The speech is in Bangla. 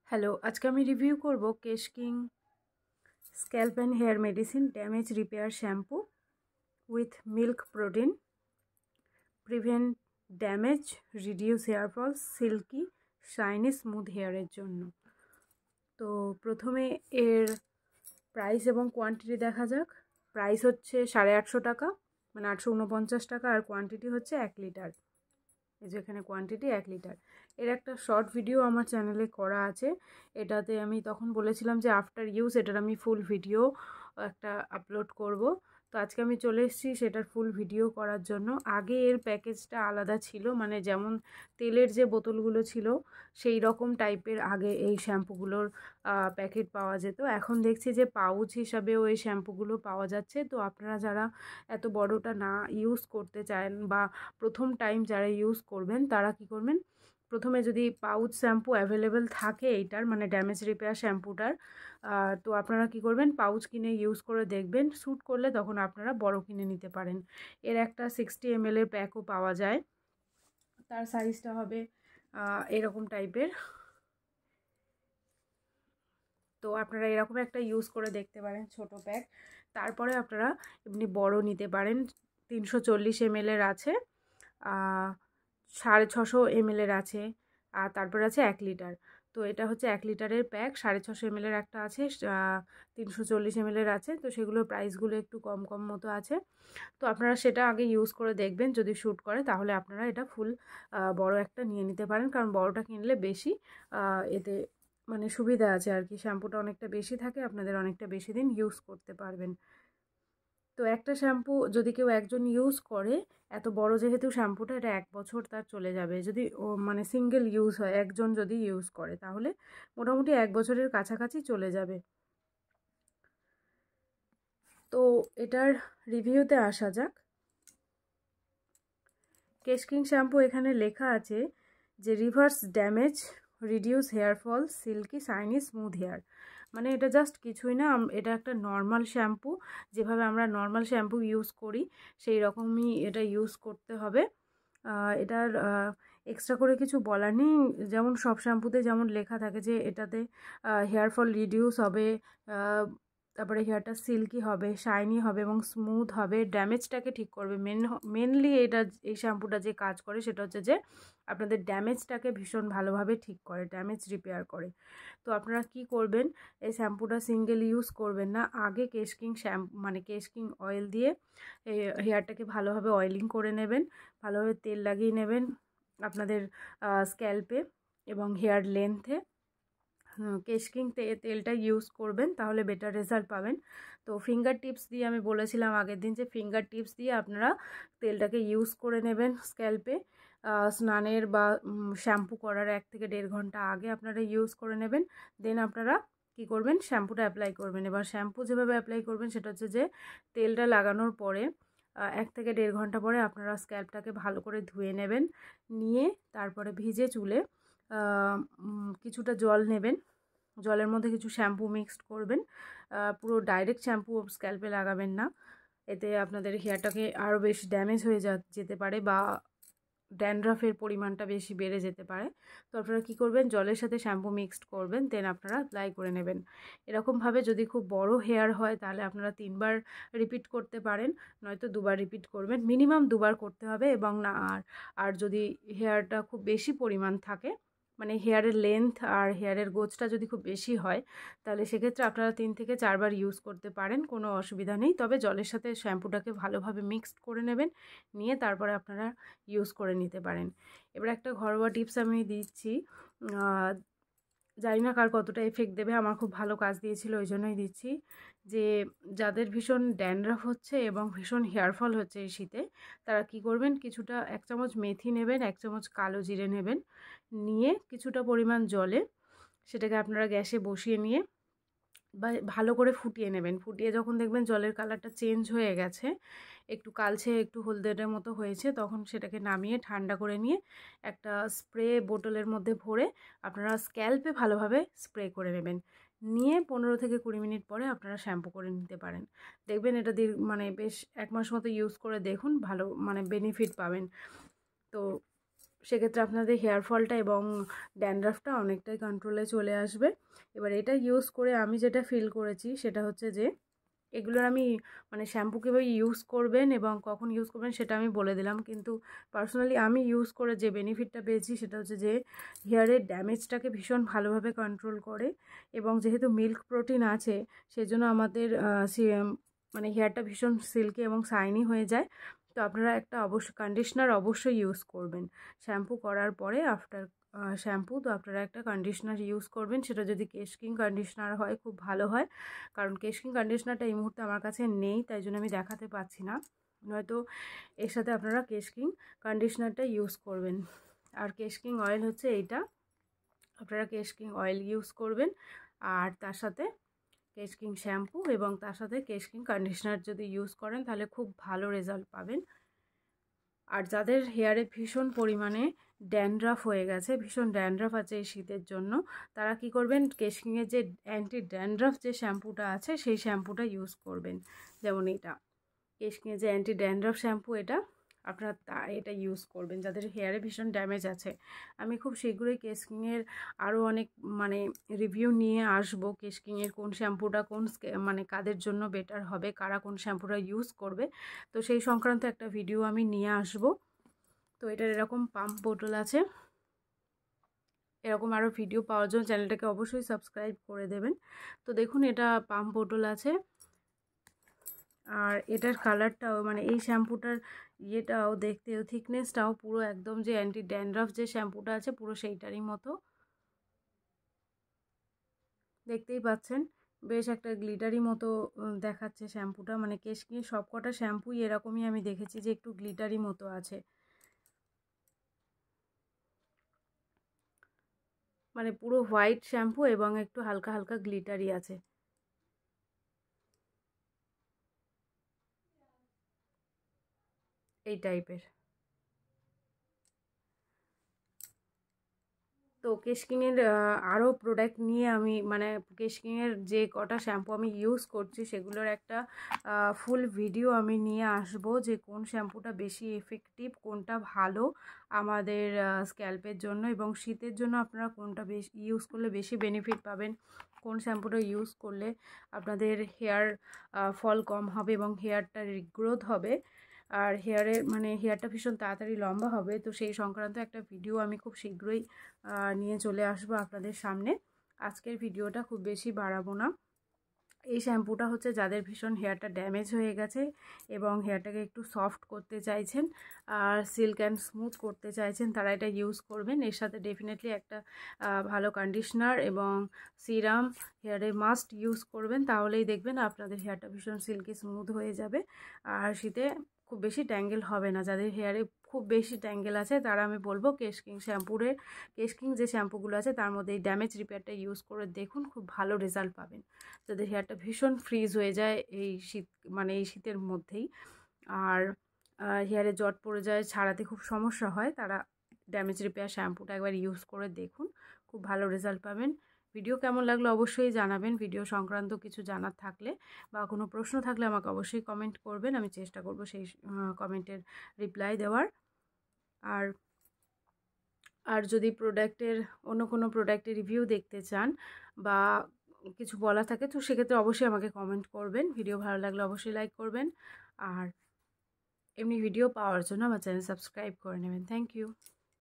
হ্যালো, আজকে আমি রিভিউ করব Kesh King scalp and hair medicine damage repair shampoo with milk protein prevent damage reduce hair fall silky shiny smooth হেয়ারের জন্য। তো প্রথমে এর প্রাইস এবং কোয়ান্টিটি দেখা যাক। প্রাইস হচ্ছে 850 টাকা, মানে 849 টাকা, আর কোয়ান্টিটি হচ্ছে 1 লিটার। এই যে এখানে কোয়ান্টিটি 1 লিটার। এর একটা শর্ট ভিডিও আমার চ্যানেলে করা আছে। এটাতে আমি তখন বলেছিলাম যে আফটার ইউজ এটার আমি ফুল ভিডিও একটা আপলোড করব। তো আজকে আমি চলে এসেছি সেটার ফুল ভিডিও করার জন্য। আগে এর প্যাকেজটা আলাদা ছিল, মানে যেমন তেলের যে বোতলগুলো ছিল সেই রকম টাইপের আগে এই শ্যাম্পুগুলোর প্যাকেট পাওয়া যেত। এখন দেখছি যে পাউচ হিসাবেও এই শ্যাম্পুগুলো পাওয়া যাচ্ছে। তো আপনারা যারা এত বড়টা না ইউজ করতে চান বা প্রথম টাইম যারা ইউজ করবেন তারা কি করবেন, প্রথমে যদি পাউচ শ্যাম্পু অ্যাভেলেবেল থাকে এইটার, মানে ড্যামেজ রিপেয়ার শ্যাম্পুটার, তো আপনারা কি করবেন, পাউচ কিনে ইউজ করে দেখবেন। স্যুট করলে তখন আপনারা বড় কিনে নিতে পারেন। এর একটা 60 ml এর প্যাকও পাওয়া যায়। তার সাইজটা হবে এরকম টাইপের। তো আপনারা এরকম একটা ইউজ করে দেখতে পারেন, ছোট প্যাক। তারপরে আপনারা এমনি বড় নিতে পারেন। 340 ml এর আছে, 650 ml এর আছে, আর তারপর আছে 1 লিটার। তো এটা হচ্ছে 1 লিটারের প্যাক। 650 ml এর একটা আছে, 340 ml এর আছে। তো সেগুলোর প্রাইসগুলো একটু কম কম মতো আছে। তো আপনারা সেটা আগে ইউজ করে দেখবেন, যদি শ্যুট করে তাহলে আপনারা এটা ফুল বড় একটা নিয়ে নিতে পারেন। কারণ বড়টা কিনলে বেশি এতে মানে সুবিধা আছে আর কি, শ্যাম্পুটা অনেকটা বেশি থাকে, আপনাদের অনেকটা বেশি দিন ইউজ করতে পারবেন। তো একটা শ্যাম্পু যদি কেউ একজন ইউজ করে, এত বড় যেহেতু শ্যাম্পুটা, এটা 1 বছর তার চলে যাবে। যদি ও মানে সিঙ্গেল ইউজ হয়, একজন যদি ইউজ করে তাহলে মোটামুটি 1 বছরের কাছাকাছি চলে যাবে। তো এটার রিভিউতে আসা যাক। কেশ কিং শ্যাম্পু এখানে লেখা আছে যে reverse damage, reduce hair fall, silky shiny smooth hair. মানে এটা জাস্ট কিছুই না, এটা একটা নর্মাল শ্যাম্পু। যেভাবে আমরা নর্মাল শ্যাম্পু ইউজ করি সেই রকমই এটা ইউজ করতে হবে। এটার এক্সট্রা করে কিছু বলার নেই। যেমন সব শ্যাম্পুতে যেমন লেখা থাকে যে এটাতে হেয়ার ফল রিডিউস হবে, তারপরে হেয়ারটা সিল্কি হবে, শাইনি হবে এবং স্মুথ হবে, ড্যামেজটাকে ঠিক করবে। মেনলি এই শ্যাম্পুটা যে কাজ করে সেটা হচ্ছে যে আপনাদের ড্যামেজটাকে ভীষণ ভালোভাবে ঠিক করে, ড্যামেজ রিপেয়ার করে। তো আপনারা কি করবেন, এই শ্যাম্পুটা সিঙ্গেল ইউজ করবেন না। আগে কেশ কিং মানে কেশ কিং অয়েল দিয়ে হেয়ারটাকে ভালোভাবে অয়েলিং করে নেবেন, ভালোভাবে তেল লাগিয়ে নেবেন আপনাদের স্ক্যাল্পে এবং হেয়ার লেন্থে। কেশ কিং তেলটা ইউজ করবেন, তাহলে বেটার রেজাল্ট পাবেন। তো ফিঙ্গার টিপস দিয়ে আমি বলেছিলাম আগের দিন যে ফিঙ্গার টিপস দিয়ে আপনারা তেলটাকে ইউজ করে নেবেন স্ক্যাল্পে। স্নানের বা শ্যাম্পু করার 1 থেকে 1.5 ঘন্টা আগে আপনারা ইউজ করে নেবেন। দেন আপনারা কি করবেন, শ্যাম্পুটা অ্যাপ্লাই করবেন। এবার শ্যাম্পু যেভাবে অ্যাপ্লাই করবেন সেটা হচ্ছে যে তেলটা লাগানোর পরে 1 থেকে 1.5 ঘন্টা পরে আপনারা স্ক্যাল্পটাকে ভালো করে ধুয়ে নেবেন। নিয়ে তারপরে ভিজে চুলে কিছুটা জল নেবেন, জলের মধ্যে কিছু শ্যাম্পু মিক্সড করবেন। পুরো ডাইরেক্ট শ্যাম্পু স্ক্যাল্পে লাগাবেন না, এতে আপনাদের হেয়ারটাকে আরও বেশি ড্যামেজ হয়ে যেতে পারে বা ড্যান্ড্রাফের পরিমাণটা বেশি বেড়ে যেতে পারে। তো আপনারা কী করবেন, জলের সাথে শ্যাম্পু মিক্সড করবেন, দেন আপনারা অ্যাপ্লাই করে নেবেন। এরকমভাবে যদি খুব বড় হেয়ার হয় তাহলে আপনারা 3 বার রিপিট করতে পারেন, নয়তো 2 বার রিপিট করবেন। মিনিমাম 2 বার করতে হবে। এবং না আর যদি হেয়ারটা খুব বেশি পরিমাণ থাকে, মানে হেয়ারের লেন্থ আর হেয়ারের গোছটা যদি খুব বেশি হয়, তাহলে সেক্ষেত্রে আপনারা 3 থেকে 4 বার ইউজ করতে পারেন, কোনো অসুবিধা নেই। তবে জলের সাথে শ্যাম্পুটাকে ভালোভাবে মিক্সড করে নেবেন, নিয়ে তারপরে আপনারা ইউজ করে নিতে পারেন। এবার একটা ঘরোয়া টিপস আমি দিচ্ছি, জানি না কার কতটা এফেক্ট দেবে, আমার খুব ভালো কাজ দিয়েছিল ওই জন্যই দিচ্ছি। যে যাদের ভীষণ ড্যান্ড্রাফ হচ্ছে এবং ভীষণ হেয়ারফল হচ্ছে এই শীতে, তারা কি করবেন, কিছুটা 1 চামচ মেথি নেবেন, 1 চামচ কালো জিরে নেবেন, নিয়ে কিছুটা পরিমাণ জলে সেটাকে আপনারা গ্যাসে বসিয়ে নিয়ে বা ভালো করে ফুটিয়ে নেবেন। ফুটিয়ে যখন দেখবেন জলের কালারটা চেঞ্জ হয়ে গেছে, একটু কালচে একটু হলদেটের মতো হয়েছে, তখন সেটাকে নামিয়ে ঠান্ডা করে নিয়ে একটা স্প্রে বোতলের মধ্যে ভরে আপনারা স্ক্যাল্পে ভালোভাবে স্প্রে করে নেবেন। নিয়ে 15 থেকে 20 মিনিট পরে আপনারা শ্যাম্পু করে নিতে পারেন। দেখবেন এটা মানে বেশ 1 মাস মতো ইউজ করে দেখুন, ভালো মানে বেনিফিট পাবেন। তো সেক্ষেত্রে আপনাদের হেয়ার ফলটা এবং ড্যান্ড্রাফটা অনেকটাই কন্ট্রোলে চলে আসবে। এবার এটা ইউজ করে আমি যেটা ফিল করেছি সেটা হচ্ছে যে এগুলোর আমি মানে শ্যাম্পু কীভাবে ইউজ করবেন এবং কখন ইউজ করবেন সেটা আমি বলে দিলাম, কিন্তু পার্সোনালি আমি ইউজ করে যে বেনিফিটটা পেয়েছি সেটা হচ্ছে যে হেয়ারের ড্যামেজটাকে ভীষণ ভালোভাবে কন্ট্রোল করে এবং যেহেতু মিল্ক প্রোটিন আছে সেজন্য আমাদের মানে হেয়ারটা ভীষণ সিল্কি এবং শাইনি হয়ে যায়। তো আপনারা একটা কন্ডিশনার অবশ্যই ইউজ করবেন শ্যাম্পু করার পরে। আফটার শ্যাম্পু তো আপনারা একটা কন্ডিশনার ইউজ করবেন, সেটা যদি কেশ কিং কন্ডিশনার হয় খুব ভালো হয়, কারণ কেশ কিং কন্ডিশনারটা এই মুহূর্তে আমার কাছে নেই, তাই জন্য আমি দেখাতে পাচ্ছি না। নয়তো এর সাথে আপনারা কেশ কিং কন্ডিশনারটা ইউজ করবেন। আর কেশ কিং অয়েল হচ্ছে এইটা, আপনারা কেশ কিং অয়েল ইউজ করবেন আর তার সাথে কেশ কিং শ্যাম্পু এবং তার সাথে কেশ কিং কন্ডিশনার যদি ইউজ করেন তাহলে খুব ভালো রেজাল্ট পাবেন। আর যাদের হেয়ারে ভীষণ পরিমাণে ড্যান্ড্রাফ হয়ে গেছে, ভীষণ ড্যান্ড্রাফ আছে এই শীতের জন্য, তারা কি করবেন, কেশ কিংয়ের যে অ্যান্টি ড্যান্ড্রাফ যে শ্যাম্পুটা আছে সেই শ্যাম্পুটা ইউজ করবেন। যেমন এটা কেশ কিংয়ের যে অ্যান্টি ড্যান্ড্রাফ শ্যাম্পু, এটা আপনারা এটা ইউজ করবেন যাদের হেয়ারে ভীষণ ড্যামেজ আছে। আমি খুব শীঘ্রই কেশ কিংয়ের আরও অনেক মানে রিভিউ নিয়ে আসবো, কেশ কিংয়ের কোন শ্যাম্পুটা কোন মানে কাদের জন্য বেটার হবে, কারা কোন শ্যাম্পুটা ইউজ করবে, তো সেই সংক্রান্ত একটা ভিডিও আমি নিয়ে আসব। তো এটার এরকম পাম্প বোতল আছে। এরকম আরও ভিডিও পাওয়ার জন্য চ্যানেলটাকে অবশ্যই সাবস্ক্রাইব করে দেবেন। তো দেখুন এটা পাম্প বোতল আছে, আর এটার কালারটাও মানে এই শ্যাম্পুটার ইয়েটাও দেখতে থিকনেসটাও পুরো একদম যে অ্যান্টি ড্যান্ড্রাফ যে শ্যাম্পুটা আছে পুরো সেইটারই মতো দেখতেই পাচ্ছেন। বেশ একটা গ্লিটারি মতো দেখাচ্ছে শ্যাম্পুটা, মানে কেশ কিং সবকটা শ্যাম্পুই এরকমই আমি দেখেছি যে একটু গ্লিটারি মতো আছে, মানে পুরো হোয়াইট শ্যাম্পু এবং একটু হালকা হালকা গ্লিটারি আছে এই টাইপের। তো কেশ কিংয়ের আরও প্রোডাক্ট নিয়ে আমি মানে কেশ কিংয়ের যে কটা শ্যাম্পু আমি ইউজ করছি সেগুলোর একটা ফুল ভিডিও আমি নিয়ে আসব, যে কোন শ্যাম্পুটা বেশি এফেক্টিভ, কোনটা ভালো আমাদের স্ক্যাল্পের জন্য এবং শীতের জন্য আপনারা কোনটা বেশি ইউজ করলে বেশি বেনিফিট পাবেন, কোন শ্যাম্পুটা ইউজ করলে আপনাদের হেয়ার ফল কম হবে এবং হেয়ারটা রিগ্রোথ হবে আর হেয়ারটা ভীষণ তাড়াতাড়ি লম্বা হবে। তো সেই সংক্রান্ত একটা ভিডিও আমি খুব শীঘ্রই নিয়ে চলে আসবো আপনাদের সামনে। আজকের ভিডিওটা খুব বেশি বাড়াবো না। এই শ্যাম্পুটা হচ্ছে যাদের ভীষণ হেয়ারটা ড্যামেজ হয়ে গেছে এবং হেয়ারটাকে একটু সফট করতে চাইছেন আর সিল্ক অ্যান্ড স্মুথ করতে চাইছেন, তারা এটা ইউজ করবেন। এর সাথে ডেফিনেটলি একটা ভালো কন্ডিশনার এবং সিরাম হেয়ারে মাস্ট ইউজ করবেন, তাহলেই দেখবেন আপনাদের হেয়ারটা ভীষণ সিল্কি স্মুথ হয়ে যাবে আর শীতে খুব বেশি ট্যাঙ্গেল হবে না। যাদের হেয়ারে খুব বেশি ট্যাঙ্গেল আছে তারা আমি বলবো কেশ কিং যে শ্যাম্পুগুলো আছে তার মধ্যে এই ড্যামেজ রিপেয়ারটা ইউজ করে দেখুন, খুব ভালো রেজাল্ট পাবেন। যাদের হেয়ারটা ভীষণ ফ্রিজ হয়ে যায় এই এই শীতের মধ্যেই আর হেয়ারে জট পড়ে যায়, ছাড়াতে খুব সমস্যা হয়, তারা ড্যামেজ রিপেয়ার শ্যাম্পুটা একবার ইউজ করে দেখুন, খুব ভালো রেজাল্ট পাবেন। ভিডিও কেমন লাগলো অবশ্যই জানাবেন। ভিডিও সংক্রান্ত কিছু জানার থাকলে বা কোনো প্রশ্ন থাকলে আমাকে অবশ্যই কমেন্ট করবেন, আমি চেষ্টা করব সেই কমেন্টের রিপ্লাই দেওয়ার। আর যদি অন্য কোনো প্রোডাক্টের রিভিউ দেখতে চান বা কিছু বলা থাকে তো সেক্ষেত্রে অবশ্যই আমাকে কমেন্ট করবেন। ভিডিও ভালো লাগলে অবশ্যই লাইক করবেন আর এমনি ভিডিও পাওয়ার জন্য আমার চ্যানেল সাবস্ক্রাইব করে নেবেন। Thank you.